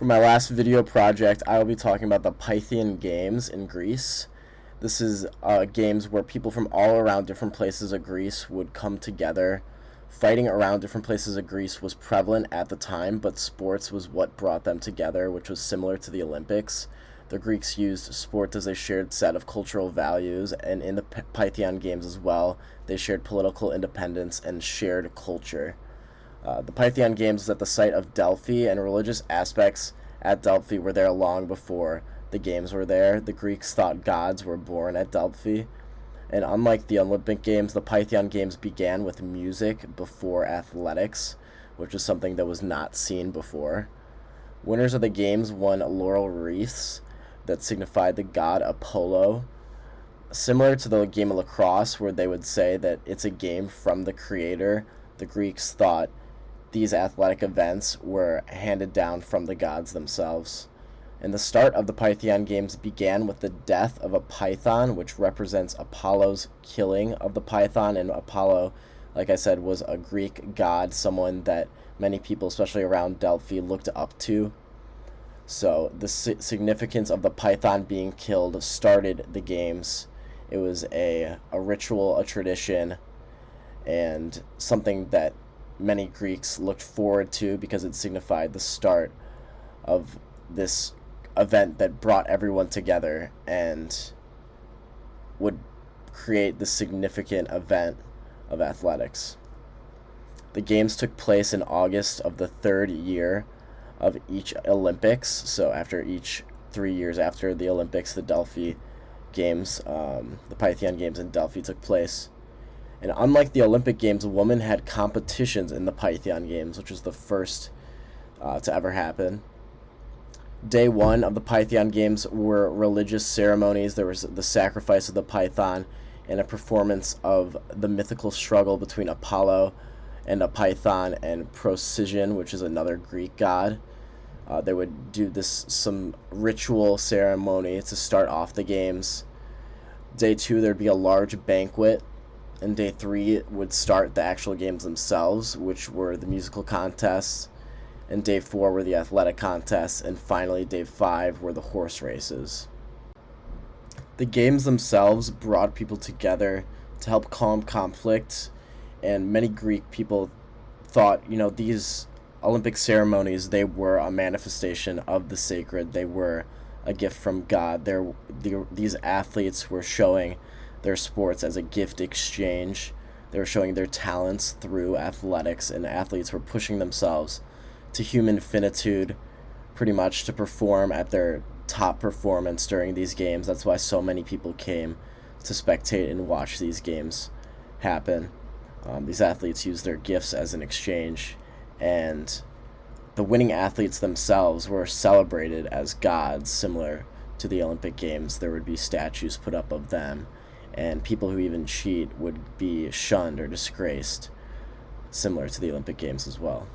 For my last video project, I will be talking about the Pythian Games in Greece. This is games where people from all around different places of Greece would come together. Fighting around different places of Greece was prevalent at the time, but sports was what brought them together, which was similar to the Olympics. The Greeks used sport as a shared set of cultural values, and in the Pythian Games as well, they shared political independence and shared culture. The Pythian Games was at the site of Delphi, and religious aspects at Delphi were there long before the games were there. The Greeks thought gods were born at Delphi, and unlike the Olympic Games, the Pythian Games began with music before athletics, which is something that was not seen before. Winners of the games won laurel wreaths that signified the god Apollo. Similar to the game of lacrosse, where they would say that it's a game from the creator, the Greeks thought these athletic events were handed down from the gods themselves. And the start of the Pythian Games began with the death of a python, which represents Apollo's killing of the python. And Apollo, like I said, was a Greek god, someone that many people, especially around Delphi, looked up to. So the significance of the python being killed started the games. It was a ritual, a tradition, and something that many Greeks looked forward to because it signified the start of this event that brought everyone together and would create the significant event of athletics. The games took place in August of the third year of each Olympics, so after each 3 years after the Olympics, the Delphi Games, the Pythian Games in Delphi took place. And unlike the Olympic Games, women had competitions in the Pythian Games, which was the first to ever happen. Day one of the Pythian Games were religious ceremonies. There was the sacrifice of the python and a performance of the mythical struggle between Apollo and a python and Procyon, which is another Greek god. They would do some ritual ceremony to start off the games. Day two, there'd be a large banquet. And day three would start the actual games themselves, which were the musical contests. And day four were the athletic contests. And finally, day five were the horse races. The games themselves brought people together to help calm conflict. And many Greek people thought, these Olympic ceremonies, they were a manifestation of the sacred. They were a gift from God. These athletes were showing their sports as a gift exchange. They were showing their talents through athletics, and athletes were pushing themselves to human finitude pretty much to perform at their top performance during these games. That's why so many people came to spectate and watch these games happen. These athletes used their gifts as an exchange, and the winning athletes themselves were celebrated as gods, similar to the Olympic Games. There would be statues put up of them, and people who even cheat would be shunned or disgraced, similar to the Olympic Games as well.